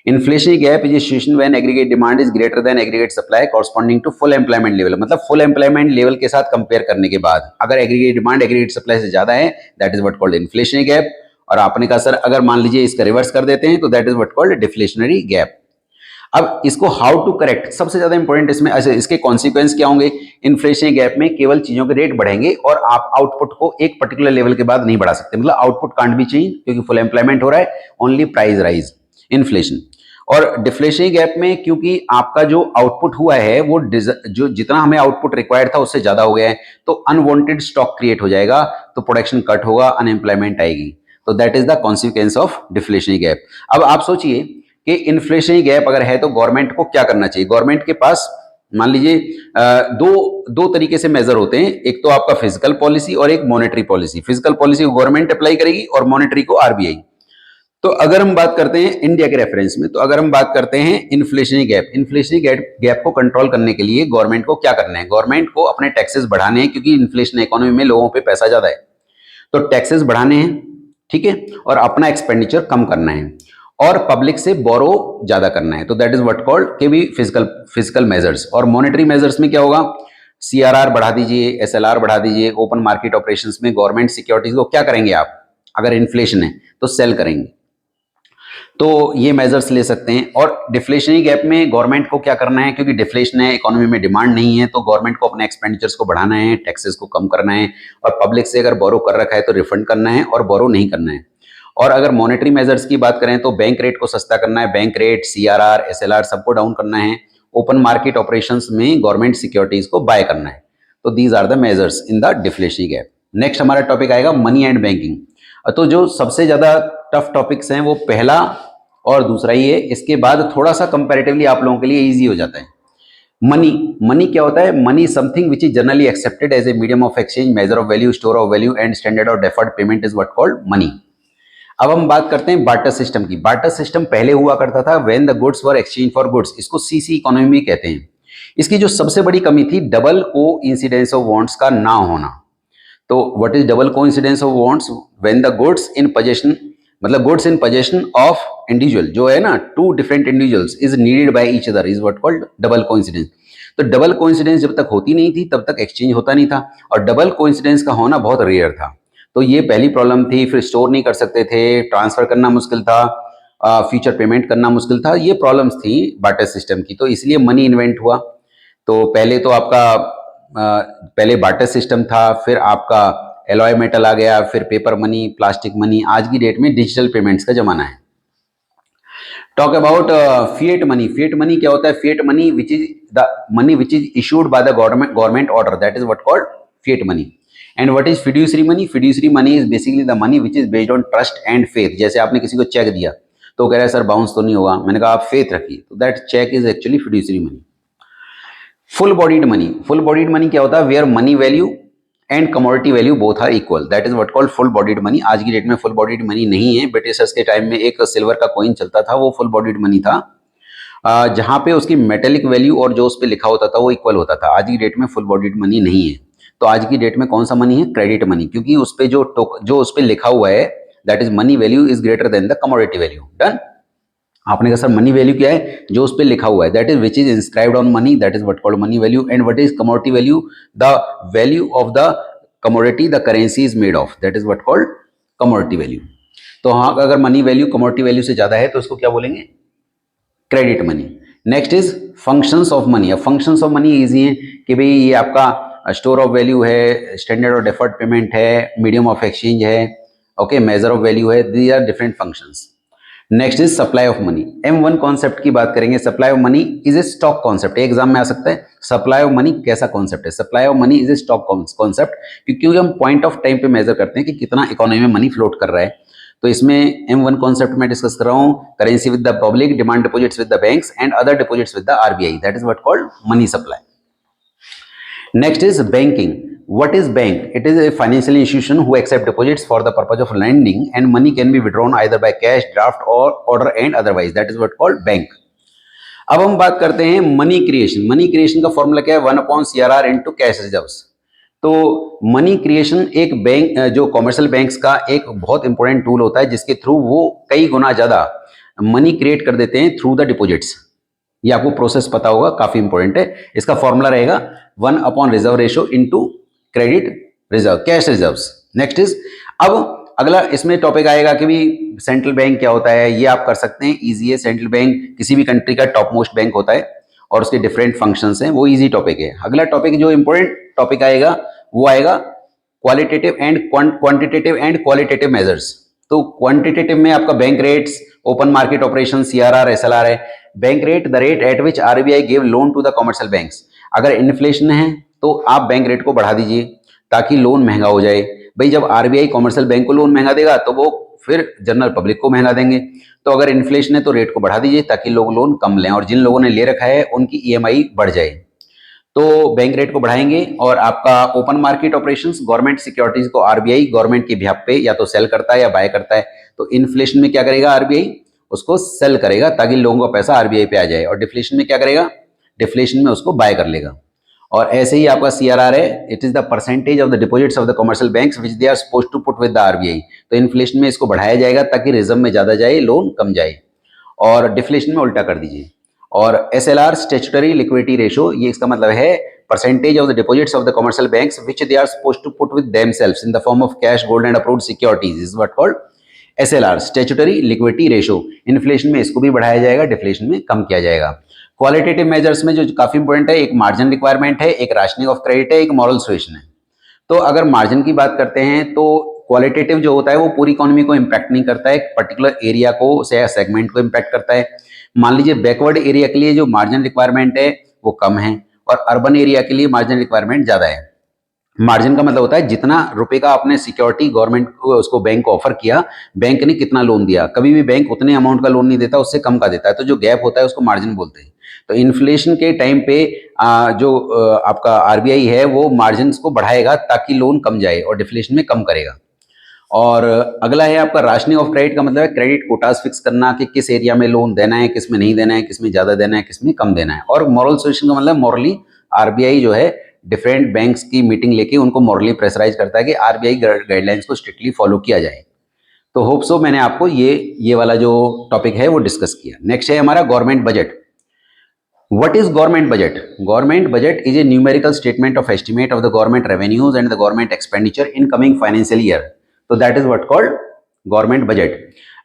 Inflationary gap is situation when aggregate demand is greater than aggregate supply corresponding to full employment level. मतलब फुल एम्प्लॉयमेंट लेवल के साथ कंपेयर करने के बाद अगर एग्रीगेट डिमांड एग्रीगेट सप्लाई से ज्यादा है, that is what called inflationary gap. और आपने कहा सर अगर मान लीजिए इसका रिवर्स कर देते हैं तो that is what called deflationary gap. अब इसको हाउ टू करेक्ट, सबसे ज्यादा इंपॉर्टेंट इसमें इसके कॉन्सिक्वेंस क्या होंगे। इन्फ्लेशनरी गैप में केवल चीजों के रेट बढ़ेंगे और आप आउटपुट को एक पर्टिकुलर लेवल के बाद नहीं बढ़ा सकते, मतलब आउटपुट कांट बी चेंज क्योंकि फुल एम्प्लॉयमेंट हो रहा है, ओनली प्राइस राइज, इन्फ्लेशन। और डिफ्लेशनरी गैप में क्योंकि आपका जो आउटपुट हुआ है वो जो जितना हमें आउटपुट रिक्वायर्ड था उससे ज्यादा हो गया है, तो अनवांटेड स्टॉक क्रिएट हो जाएगा, तो प्रोडक्शन कट होगा, अनएम्प्लॉयमेंट आएगी। तो that is the consequence of deflationary gap. अब आप सोचिए कि इन्फ्लेशनरी गैप अगर है तो गवर्नमेंट को क्या करना चाहिए। गवर्नमेंट के पास मान लीजिए दो तरीके से मेजर होते हैं, एक तो आपका फिजिकल पॉलिसी और एक मॉनेटरी पॉलिसी। फिजिकल पॉलिसी को गवर्नमेंट अप्लाई करेगी और मॉनेटरी को आरबीआई। तो अगर हम बात करते हैं इंडिया के रेफरेंस में, तो अगर हम बात करते हैं इन्फ्लेशनरी गैप, इन्फ्लेशनरी गैप को कंट्रोल करने के लिए गवर्नमेंट को क्या करना है, गवर्नमेंट को अपने टैक्सेस बढ़ाने हैं, क्योंकि इन्फ्लेशन इकोनॉमी में लोगों पे पैसा ज्यादा है, तो टैक्सेस बढ़ाने हैं, ठीक है, और अपना एक्सपेंडिचर कम करना है और पब्लिक से बोरो ज्यादा करना है। तो दैट इज व्हाट कॉल्ड के भी फिजिकल मेजर्स। और मॉनेटरी मेजर्स में क्या होगा, सीआरआर बढ़ा दीजिए, एसएलआर बढ़ा दीजिए, ओपन मार्केट ऑपरेशंस में गवर्नमेंट सिक्योरिटीज को क्या करेंगे आप, अगर इन्फ्लेशन है तो सेल करेंगे, तो ये मेजर्स ले सकते हैं। और डिफ्लेशनरी गैप में गवर्नमेंट को क्या करना है, क्योंकि डिफ्लेशन है, इकोनॉमी में डिमांड नहीं है, तो गवर्नमेंट को अपने एक्सपेंडिचर्स को बढ़ाना है, टैक्सेस को कम करना है, और पब्लिक से अगर बोरो कर रखा है तो रिफंड करना है और बोरो नहीं करना है। और अगर मॉनेटरी मेजर्स की बात करें तो बैंक रेट को सस्ता करना है, बैंक रेट, सीआरआर, एसएलआर सबको डाउन करना है, ओपन मार्केट ऑपरेशंस में गवर्नमेंट सिक्योरिटीज को बाय करना है। तो these are the measures in the deflationary gap. Next हमारा टॉपिक आएगा मनी एंड बैंकिंग। तो जो सबसे ज्यादा टफ टॉपिक्स हैं वो पहला और दूसरा ही है, इसके बाद थोड़ा सा कंपैरेटिवली आप लोगों के लिए इजी हो जाता है। मनी क्या होता है, money something which is generally accepted as a medium of exchange, measure of value, store of value and standard of deferred payment is what called money. अब हम बात करते हैं बार्टर सिस्टम की। बार्टर सिस्टम पहले हुआ करता था when the goods were exchange for goods, इसको सीसी इकोनॉमी कहते हैं। इसकी जो सबसे बड़ी कमी थी double coincidence of wants का ना होना। तो what is double coincidence of wants, when the goods in possession, मतलब goods in possession of individual जो है ना, two different individuals is needed by each other is what called double coincidence. तो double coincidence जब तक होती नहीं थी तब तक एक्सचेंज होता नहीं था, और डबल कोइंसिडेंस का होना बहुत रेयर था। तो ये पहली प्रॉब्लम थी। फिर स्टोर नहीं कर सकते थे, ट्रांसफर करना मुश्किल था, फ्यूचर पेमेंट करना मुश्किल था, ये प्रॉब्लम्स थी बार्टर सिस्टम की। तो इसलिए मनी इन्वेंट हुआ। तो पहले तो आपका पहले बार्टर सिस्टम था, फिर आपका एलॉय मेटल आ गया, फिर पेपर मनी, प्लास्टिक मनी, आज की डेट में डिजिटल पेमेंट्स का जमाना है। Talk about fiat money. Fiat money क्या होता है? Fiat money which is the money which is issued by the government order, that is what called fiat money. And what is fiduciary money? Fiduciary money is basically the money which is based on trust and faith. जैसे आपने किसी को check दिया तो कह रहा है sir bounce तो नहीं होगा, मैंने कहा आप फेथ रखिए, तो that cheque is actually fiduciary money. Full bodied money. Full bodied money क्या होता है? Where money value and commodity value both are equal, that is what called full bodied money. आज की डेट में फुल बॉडीड मनी नहीं है. Britishers के time में एक सिल्वर का कॉइन चलता था, वो फुल बॉडीड मनी था, जहां पे उसकी मेटेलिक वैल्यू और जो उस पर लिखा होता था वो इक्वल होता था. आज की डेट में फुल बॉडीड मनी नहीं है. तो आज की डेट में कौन सा मनी है? क्रेडिट मनी, क्योंकि उस पर जो उस पर लिखा हुआ है that is money value is greater then the commodity value. Done. आपने कहा सर मनी वैल्यू क्या है? जो उस पर लिखा हुआ है, that is which is inscribed on money, that is what called money value. And what is commodity value? The value of the commodity the currency is made of, that is what called commodity value. तो हाँ, अगर money value commodity value से ज्यादा है तो इसको क्या बोलेंगे? Credit money. Next is functions of money. अब फंक्शंस ऑफ मनी इजी है कि भाई ये आपका स्टोर ऑफ वैल्यू है, स्टैंडर्ड और डिफर्ड पेमेंट है, मीडियम ऑफ एक्सचेंज है, ओके, मेजर ऑफ वैल्यू है. These are different functions. Next is supply of money. M1 concept की बात करेंगे. Supply of money is a stock concept. Exam में आ सकता है. सप्लाई ऑफ मनी कैसा कॉन्सेप्ट है? Supply of money is a stock concept, क्योंकि हम पॉइंट ऑफ टाइम पे मेजर करते हैं कि कितना इकोनॉमी में मनी फ्लोट कर रहा है. तो इसमें M1 कॉन्सेप्ट में डिस्कस कर रहा हूं. Currency with the public, demand deposits with the banks and other deposits with the RBI, that is what called money supply. Next is banking. What is bank? It is a financial institution who accept deposits for the purpose of lending, and money can be withdrawn either by cash, draft or order and otherwise. That is what called bank. अब हम बात करते हैं money creation. Money creation का formula क्या है? 1/CRR into cash reserves. तो money creation एक बैंक, जो कॉमर्शियल बैंक्स का एक बहुत इंपॉर्टेंट टूल होता है, जिसके थ्रू वो कई गुना ज्यादा मनी क्रिएट कर देते हैं थ्रू द डिपॉजिट्स. ये आपको प्रोसेस पता होगा, काफी इंपॉर्टेंट है. इसका फॉर्मूला रहेगा 1/रिजर्व ratio into credit reserve, cash reserves. Next is, अब अगला इसमें टॉपिक आएगा कि भी सेंट्रल बैंक क्या होता है. ये आप कर सकते हैं, इजी है. सेंट्रल बैंक किसी भी कंट्री का टॉप मोस्ट बैंक होता है और उसके डिफरेंट फंक्शंस हैं, वो इजी टॉपिक है. अगला टॉपिक जो इंपॉर्टेंट टॉपिक आएगा वो आएगा qualitative and quantitative and qualitative measures. तो क्वांटिटेटिव में आपका bank rates, open market operation, CRR, SLR है. Bank rate, the rate at which RBI give loan to the commercial banks. अगर इन्फ्लेशन है तो आप बैंक रेट को बढ़ा दीजिए ताकि लोन महंगा हो जाए. भाई जब RBI कमर्शियल बैंक को लोन महंगा देगा तो वो फिर जनरल पब्लिक को महंगा देंगे. तो अगर इन्फ्लेशन है तो रेट को बढ़ा दीजिए ताकि लोग लोन कम लें और जिन लोगों ने ले रखा है उनकी EMI बढ़ जाए. तो बैंक रेट को बढ़ाएंगे. और आपका open market operations, government securities को RBI गवर्नमेंट के बिहाफ पे या तो सेल करता है या बाय करता है. तो इन्फ्लेशन में क्या करेगा RBI? उसको सेल करेगा ताकि लोगों का पैसा RBI पे आ जाए. और डिफ्लेशन में क्या करेगा? डिफ्लेशन में उसको बाय कर लेगा. और ऐसे ही आपका CRR है, it is the percentage of the deposits of the commercial banks which they are supposed to put with the RBI. तो इन्फ्लेशन में इसको बढ़ाया जाएगा ताकि रिजर्व में ज्यादा जाए, लोन कम जाए. और डिफ्लेशन में उल्टा कर दीजिए. और SLR, स्टैट्यूटरी लिक्विडिटी रेशो, ये इसका मतलब है percentage of the deposits of the commercial banks which they are supposed to put with themselves in the form of cash, gold and approved securities is what called SLR, statutory liquidity ratio. Inflation में इसको भी बढ़ाया जाएगा, deflation में कम किया जाएगा. Qualitative measures में जो काफी इंपॉर्टेंट है, एक मार्जिन रिक्वायरमेंट है, एक राशनिंग ऑफ क्रेडिट है, एक मॉरल सुएशन है. तो अगर मार्जिन की बात करते हैं तो क्वालिटेटिव जो होता है वो पूरी इकोनॉमी को इम्पैक्ट नहीं करता है, एक पर्टिकुलर एरिया को या सेगमेंट को इम्पैक्ट करता है. मान लीजिए बैकवर्ड एरिया के लिए जो मार्जिन रिक्वायरमेंट है वो कम है और अर्बन एरिया के लिए मार्जिन रिक्वायरमेंट ज्यादा है. मार्जिन का मतलब होता है जितना रुपए का आपने सिक्योरिटी गवर्नमेंट को, उसको बैंक को ऑफर किया, बैंक ने कितना लोन दिया. कभी भी बैंक उतने अमाउंट का लोन नहीं देता, उससे कम का देता है. तो जो गैप होता है उसको मार्जिन बोलते हैं. तो इन्फ्लेशन के टाइम पे जो आपका RBI है वो मार्जिन को बढ़ाएगा ताकि लोन कम जाए और डिफ्लेशन में कम करेगा. और अगला है आपका राशनिंग ऑफ क्रेडिट का मतलब है क्रेडिट कोटास फिक्स करना कि किस एरिया में लोन देना है, किस में नहीं देना है, किस में ज्यादा देना है, किस में कम देना है. और मॉरल सोल्यूशन का मतलब मॉरली RBI जो है डिफरेंट बैंक्स की मीटिंग लेके उनको मॉरली प्रेशराइज करता है कि RBI गाइडलाइंस को स्ट्रिक्टली फॉलो किया जाए. तो होप सो मैंने आपको ये वाला जो टॉपिक है वो डिस्कस किया. नेक्स्ट है हमारा government budget. What is government budget? Government budget is a numerical statement of estimate of the government revenues and the government expenditure in coming financial year. So that is what called government budget.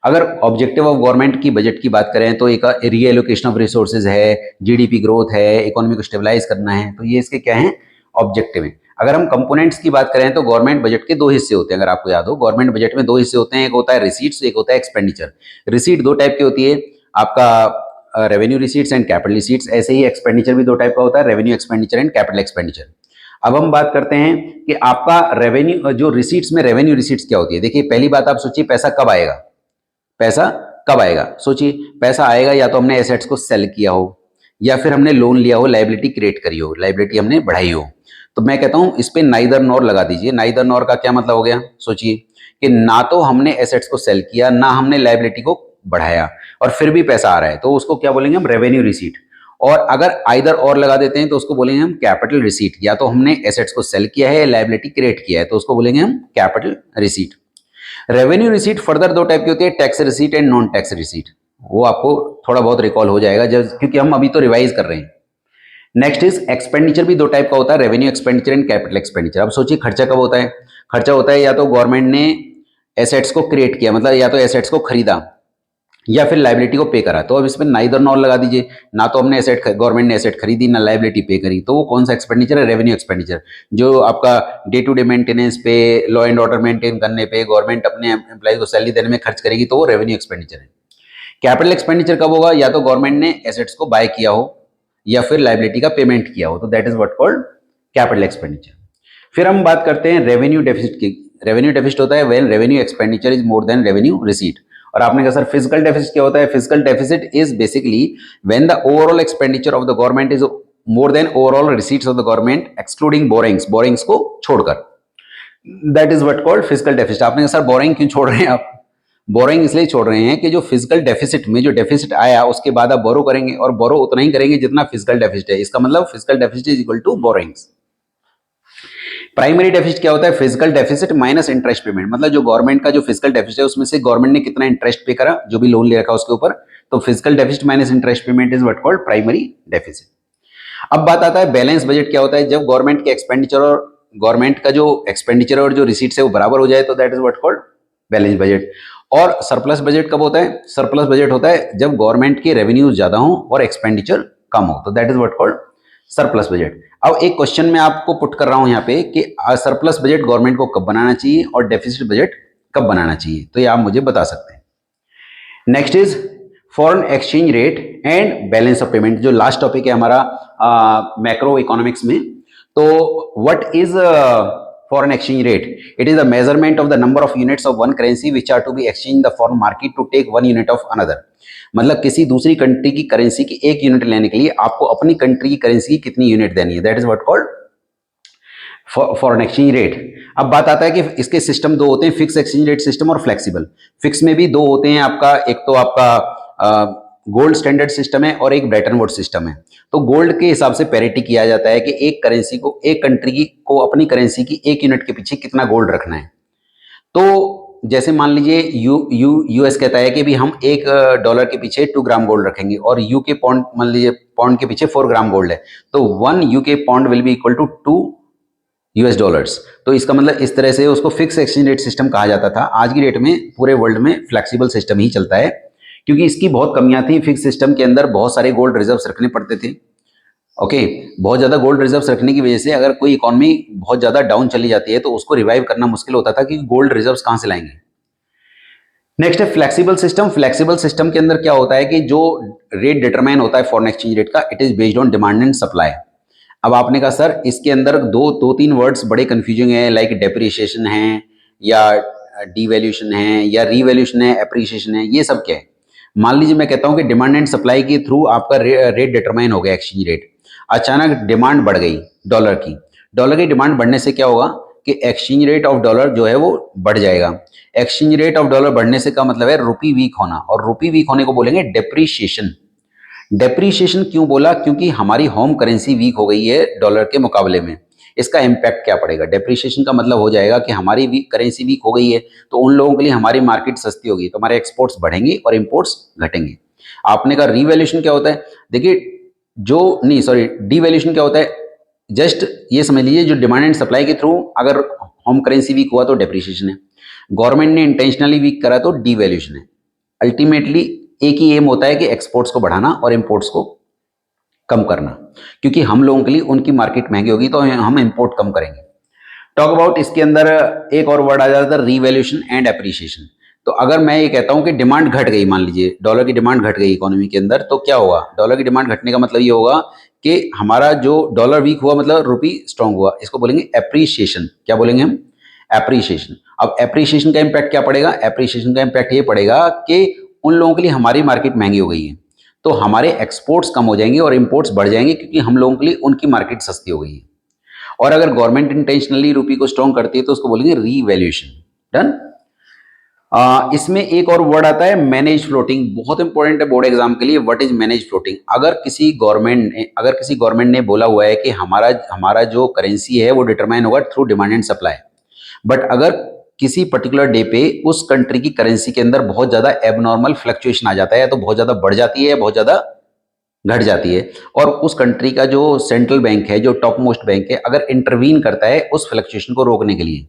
अगर objective of government की budget की बात करें तो एक reallocation of resources है, GDP growth है, economy को स्टेबलाइज करना है. तो ये इसके क्या है? ऑब्जेक्टिव है. अगर हम कंपोनेंट्स की बात करें तो गवर्नमेंट बजट के दो हिस्से होते हैं. अगर आपको याद हो, गवर्नमेंट बजट में दो हिस्से होते हैं, एक होता है रिसीट्स, एक होता है एक्सपेंडिचर. रिसीट दो टाइप की होती है. आपका revenue receipts and capital receipts. ऐसे ही एक्सपेंडिचर भी दो टाइप का होता है, revenue expenditure and capital expenditure. अब हम बात करते हैं कि आपका रेवेन्यू जो रिसीट्स में रेवेन्यू रिसीट्स क्या होती है। देखिए पहली बात आप सोचिए, पैसा कब आएगा, पैसा कब आएगा। सोचिए पैसा आएगा या तो हमने एसेट्स को सेल किया हो, या फिर हमने लोन लिया हो, लाइबिलिटी क्रिएट करी हो, लाइबिलिटी हमने बढ़ाई हो। तो मैं कहता हूं इस पे नाइदर नॉर लगा दीजिए। नाइदर नॉर का क्या मतलब हो गया, सोचिए कि ना तो हमने एसेट्स को सेल किया, ना हमने लाइबिलिटी को बढ़ाया, और फिर भी पैसा आ रहा है, तो उसको क्या बोलेंगे हम, रेवेन्यू रिसीट। और अगर आइदर और लगा देते हैं तो उसको बोलेंगे हम कैपिटल रिसीट। या तो हमने एसेट्स को सेल किया है, लाइबिलिटी क्रिएट किया है, तो उसको बोलेंगे हम capital receipt. Revenue receipt further दो टाइप की होती है, tax receipt and non tax receipt. वो आपको थोड़ा बहुत रिकॉल हो जाएगा जब, क्योंकि हम अभी तो रिवाइज कर रहे हैं। नेक्स्ट इज एक्सपेंडिचर भी दो टाइप का होता है, revenue expenditure and capital expenditure. अब सोचिए खर्चा कब होता है, खर्चा होता है या तो गवर्नमेंट ने एसेट्स को क्रिएट किया, मतलब या तो एसेट्स को खरीदा, या फिर लाइबिलिटी को पे करा। तो अब इसमें नाइदर नॉर लगा दीजिए, ना तो हमने एसेट, गवर्नमेंट ने एसेट खरीदी, ना लाइबिलिटी पे करी, तो वो कौन सा एक्सपेंडिचर है, रेवेन्यू एक्सपेंडिचर। जो आपका डे टू डे मेंटेनेंस पे, लॉ एंड ऑर्डर मेंटेन करने पे, गवर्नमेंट अपने एम्प्लॉय को सैलरी देने में खर्च करेगी, तो वो रेवेन्यू एक्सपेंडिचर है। कैपिटल एक्सपेंडिचर कब होगा, या तो गवर्नमेंट ने एसेट्स को बाय किया हो, या फिर लाइबिलिटी का पेमेंट किया हो, तो that is what called capital expenditure. फिर हम बात करते हैं रेवेन्यू डेफिसिट की। रेवेन्यू डेफिसिट होता है when revenue expenditure is more than revenue receipt. और आपने कहा सर फिजिकल डेफिसिट क्या होता है, fiscal deficit is basically when the overall expenditure of the government is more than overall receipts of the government excluding borings, borings को छोड़कर, that is what called physical deficit. आपने कहा sir boring क्यों छोड़ रहे हैं आप, बोरिंग इसलिए छोड़ रहे हैं कि जो फिजिकल डेफिसिट में जो डेफिसिट आया उसके बाद आप बोरो करेंगे, और बोरो उतना ही करेंगे जितना फिजिकल डेफिसिट है। इसका मतलब fiscal deficit is equal to borrowings. Primary deficit क्या होता है, fiscal deficit minus interest payment. मतलब जो गवर्नमेंट का जो फिजिकल डेफिसिट है उसमें से गवर्नमेंट ने कितना इंटरेस्ट पे करा, जो भी लोन ले रखा उसके ऊपर, तो physical deficit minus interest payment is what called primary deficit. अब बात आता है बैलेंस बजट क्या होता है, जब गवर्नमेंट के एक्सपेंडिचर और गवर्नमेंट का जो एक्सपेंडिचर और जो रिसीट्स है वो बराबर हो जाए, तो that is what called balance budget. और सरप्लस बजट कब होता है, सरप्लस बजट होता है जब गवर्नमेंट के रेवेन्यूज ज्यादा हो और एक्सपेंडिचर कम हो, तो that is what called surplus budget. अब एक क्वेश्चन मैं आपको पुट कर रहा हूं यहाँ पे कि सरप्लस बजट गवर्नमेंट को कब बनाना चाहिए और डेफिसिट बजट कब बनाना चाहिए, तो ये आप मुझे बता सकते हैं। Next is foreign exchange rate and balance of payment, जो लास्ट टॉपिक है हमारा मैक्रो इकोनॉमिक्स में। तो what is foreign exchange rate? It is the measurement of the number of units of one currency which are to be exchanged in the foreign market to take one unit of another. मतलब किसी दूसरी country की currency की एक unit लेने के लिए आपको अपनी कंट्री की करेंसी की कितनी यूनिट देनी है, that is what called foreign exchange rate. अब बात आता है कि इसके सिस्टम दो होते हैं, फिक्स एक्सचेंज रेट सिस्टम और फ्लेक्सिबल। फिक्स में भी दो होते हैं आपका, एक तो आपका गोल्ड स्टैंडर्ड सिस्टम है और एक ब्रेटन वुड्स सिस्टम है। तो गोल्ड के हिसाब से पैरिटी किया जाता है कि एक करेंसी को, एक कंट्री की को अपनी करेंसी की एक यूनिट के पीछे कितना गोल्ड रखना है। तो जैसे मान लीजिए यूएस कहता है कि भी हम $1 के पीछे 2 ग्राम गोल्ड रखेंगे, और यूके पॉन्ड, मान लीजिए पॉन्ड के पीछे 4 ग्राम गोल्ड है, तो 1 UK pound will be equal to 2 US dollars. तो इसका मतलब इस तरह से उसको फिक्स एक्सचेंज रेट सिस्टम कहा जाता था। आज की डेट में पूरे वर्ल्ड में फ्लेक्सिबल सिस्टम ही चलता है, क्योंकि इसकी बहुत कमियां थी। फिक्स सिस्टम के अंदर बहुत सारे गोल्ड रिजर्व्स रखने पड़ते थे। ओके, बहुत ज्यादा गोल्ड रिजर्व्स रखने की वजह से अगर कोई इकोनॉमी बहुत ज्यादा डाउन चली जाती है तो उसको रिवाइव करना मुश्किल होता था कि गोल्ड रिजर्व्स कहां से लाएंगे। नेक्स्ट है फ्लेक्सिबल सिस्टम। फ्लेक्सिबल सिस्टम के अंदर क्या होता है कि जो रेट डिटरमाइन होता है फॉरेन एक्सचेंज रेट का, it is based on demand and supply. अब आपने कहा सर इसके अंदर दो तीन वर्ड्स बड़े कंफ्यूजिंग है, लाइक डेप्रिसिएशन है, या डीवैल्यूशन है, या रीवैल्यूशन है, एप्रिसिएशन है, ये सब क्या है। मान लीजिए मैं कहता हूं कि डिमांड एंड सप्लाई के थ्रू आपका रेट डिटरमाइन हो गया एक्सचेंज रेट। अचानक डिमांड बढ़ गई डॉलर की, डॉलर की डिमांड बढ़ने से क्या होगा कि एक्सचेंज रेट ऑफ डॉलर जो है वो बढ़ जाएगा। एक्सचेंज रेट ऑफ डॉलर बढ़ने से का मतलब है रुपी वीक होना, और रुपी वीक होने को बोलेंगे डेप्रीशिएशन। डेप्रीशिएशन क्यों बोला, क्योंकि हमारी होम करेंसी वीक हो गई है डॉलर के मुकाबले में। इसका इम्पैक्ट क्या पड़ेगा, डेप्रीशिएशन का मतलब हो जाएगा कि हमारी करेंसी वीक हो गई है, तो उन लोगों के लिए हमारी मार्केट सस्ती होगी, तो हमारे एक्सपोर्ट्स बढ़ेंगे और इंपोर्ट्स घटेंगे। आपने कहा रीवैल्यूएशन क्या होता है, देखिए डीवैल्यूएशन क्या होता है, जस्ट ये समझ लीजिए जो डिमांड एंड सप्लाई के थ्रू अगर होम करेंसी वीक हुआ तो डेप्रीशिएशन है, गवर्नमेंट ने इंटेंशनली वीक करा तो डीवैल्यूएशन है। अल्टीमेटली एक ही एम होता है कि एक्सपोर्ट्स को बढ़ाना और इंपोर्ट्स को कम करना, क्योंकि हम लोगों के लिए उनकी मार्केट महंगी होगी तो हम इंपोर्ट कम करेंगे। टॉक अबाउट इसके अंदर एक और वर्ड आ जाता है रीवैल्यूएशन एंड एप्रिसिएशन। तो अगर मैं ये कहता हूं कि डिमांड घट गई, मान लीजिए डॉलर की डिमांड घट गई इकोनॉमी के अंदर, तो क्या होगा? डॉलर की डिमांड घटने का मतलब ये होगा कि हमारा जो डॉलर वीक हुआ मतलब रुपी स्ट्रांग हुआ, इसको बोलेंगे एप्रिसिएशन। क्या बोलेंगे हम? एप्रिसिएशन। अब एप्रिसिएशन का इम्पैक्ट क्या पड़ेगा? एप्रिसिएशन का इम्पैक्ट ये पड़ेगा कि उन लोगों के लिए हमारी मार्केट महंगी हो गई है, तो हमारे एक्सपोर्ट्स कम हो जाएंगे और इंपोर्ट्स बढ़ जाएंगे, क्योंकि हम लोगों के लिए उनकी मार्केट सस्ती हो गई है। और अगर गवर्नमेंट इंटेंशनली रुपी को स्ट्रांग करती है तो उसको बोलेंगे रीवैल्यूएशन। डन। इसमें एक और वर्ड आता है मैनेज फ्लोटिंग, बहुत इंपॉर्टेंट है बोर्ड एग्जाम के लिए। What is manage floating? अगर किसी गवर्नमेंट ने बोला हुआ है कि हमारा हमारा जो करेंसी है वो डिटरमाइन होगा through demand and supply, but अगर किसी पर्टिकुलर डे पे उस कंट्री की करेंसी के अंदर बहुत ज्यादा एबनॉर्मल फ्लक्चुएशन आ जाता है, तो बहुत ज्यादा बढ़ जाती है, बहुत ज्यादा घट जाती है, और उस कंट्री का जो सेंट्रल बैंक है, जो टॉप मोस्ट बैंक है, अगर इंटरवीन करता है उस फ्लक्चुएशन को रोकने के लिए,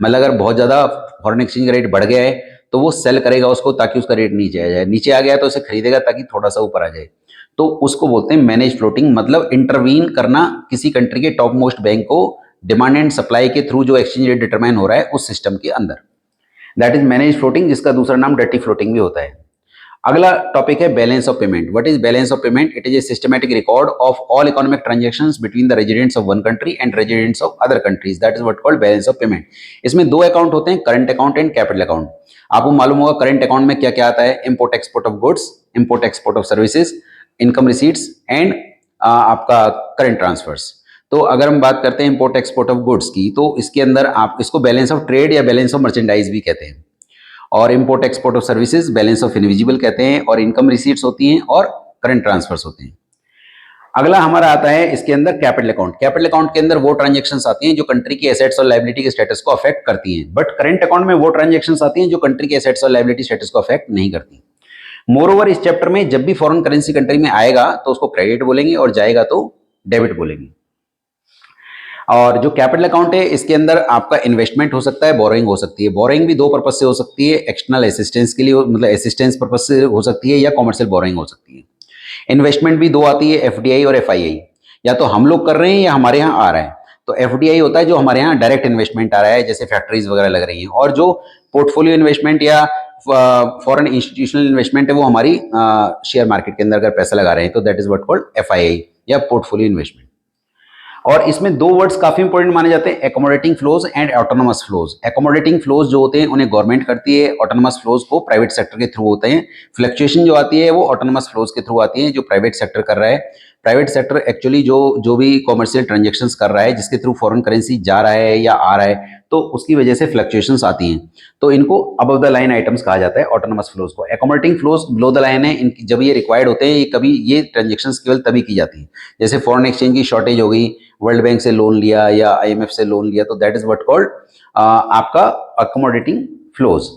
मतलब अगर बहुत ज़्यादा फॉरेन एक्सचेंज का रेट बढ़ गया है तो वो सेल करेगा उसको ताकि उसका रेट नीचे आ जाए, नीचे आ गया तो उसे खरीदेगा ताकि थोड़ा सा ऊपर आ जाए, तो उसको बोलते हैं मैनेज फ्लोटिंग। मतलब इंटरवीन करना किसी कंट्री के टॉप मोस्ट बैंक को डिमांड एंड सप्लाई के थ्रू जो एक्सचेंज रेट डिटरमाइन हो रहा है उस सिस्टम के अंदर, दैट इज मैनेज फ्लोटिंग, जिसका दूसरा नाम डर्टी फ्लोटिंग भी होता है। अगला टॉपिक है balance of payment. What is balance of payment? It is a systematic record of all economic transactions between the residents of one country and residents of other countries, that is what called balance of payment. इसमें दो account होते हैं, current account and capital account. आपको मालूम होगा current account में क्या क्या आता है? Import export of goods, import export of services, income receipts and आपका करंट ट्रांसफर्स। तो अगर हम बात करते हैं इंपोर्ट एक्सपोर्ट ऑफ गुड्स की, तो इसके अंदर आप इसको बैलेंस ऑफ ट्रेड या बैलेंस ऑफ मर्चेंडाइज भी कहते हैं, और import export of services balance of invisible कहते हैं, और इनकम रिसीट्स होती हैं और करंट ट्रांसफर्स होते हैं। अगला हमारा आता है इसके अंदर कैपिटल अकाउंट। कैपिटल अकाउंट के अंदर वो ट्रांजैक्शंस आती हैं जो कंट्री की एसेट्स और लायबिलिटी के स्टेटस को अफेक्ट करती हैं, बट करंट अकाउंट में वो ट्रांजैक्शंस आती हैं जो कंट्री के एसेट्स और लायबिलिटी स्टेटस को अफेक्ट नहीं करती। मोरओवर इस चैप्टर में जब भी फॉरेन करेंसी कंट्री में आएगा तो उसको क्रेडिट बोलेंगे और जाएगा तो डेबिट बोलेंगे। और जो कैपिटल अकाउंट है इसके अंदर आपका इन्वेस्टमेंट हो सकता है, बोरोइंग हो सकती है। बोरोइंग भी दो पर्पज से हो सकती है, एक्सटर्नल असिस्टेंस के लिए, मतलब असिस्टेंस पर्पज से हो सकती है, या कॉमर्शियल बोरोइंग हो सकती है। इन्वेस्टमेंट भी दो आती है, एफडीआई और एफआईआई। या तो हम लोग कर रहे हैं या हमारे यहाँ आ रहा है। तो एफडीआई होता है जो हमारे यहाँ डायरेक्ट इन्वेस्टमेंट आ रहा है, जैसे फैक्ट्रीज वगैरह लग रही हैं, और जो पोर्टफोलियो इन्वेस्टमेंट या फॉरेन इंस्टीट्यूशनल इन्वेस्टमेंट है वो हमारी शेयर मार्केट के अंदर अगर पैसा लगा रहे हैं तो that is what called FII या पोर्टफोलियो इन्वेस्टमेंट। और इसमें दो वर्ड्स काफी इंपॉर्टेंट माने जाते हैं, accommodating flows and autonomous flows. Accommodating flows जो होते हैं उन्हें गवर्नमेंट करती है, ऑटोनोमस फ्लोज को प्राइवेट सेक्टर के थ्रू होते हैं। फ्लक्चुएशन जो आती है वो ऑटोनोमस फ्लोज के थ्रू आती है जो प्राइवेट सेक्टर कर रहा है। प्राइवेट सेक्टर एक्चुअली जो भी कॉमर्शियल ट्रांजेक्शन्स कर रहा है, जिसके थ्रू फॉरेन करेंसी जा रहा है या आ रहा है, तो उसकी वजह से फ्लक्चुएशंस आती हैं, तो इनको अबव द लाइन आइटम्स कहा जाता है, ऑटोनोमस फ्लोज को। Accommodating flows below the line है, इनकी जब ये रिक्वायर्ड होते हैं, ये कभी ये ट्रांजेक्शन्स केवल तभी की जाती है, जैसे फॉरेन एक्सचेंज की शॉर्टेज हो गई, वर्ल्ड बैंक से लोन लिया या आईएमएफ से लोन लिया, तो दैट इज व्हाट कॉल्ड आपका अकोमोडेटिंग फ्लोज।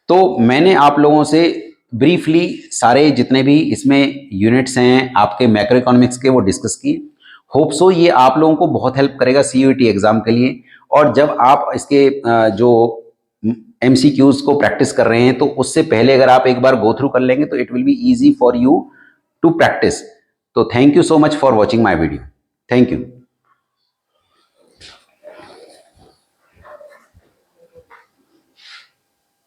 तो मैंने आप लोगों से ब्रीफली सारे जितने भी इसमें यूनिट्स हैं आपके मैक्रो इकोनॉमिक्स के वो डिस्कस किए। होप सो ये आप लोगों को बहुत हेल्प करेगा सीयूईटी एग्जाम के लिए। और जब आप इसके जो एमसीक्यूज को प्रैक्टिस कर रहे हैं तो उससे पहले अगर आप एक बार गो थ्रू कर लेंगे तो it will be easy for you to practice. तो thank you so much for watching my video. Thank you.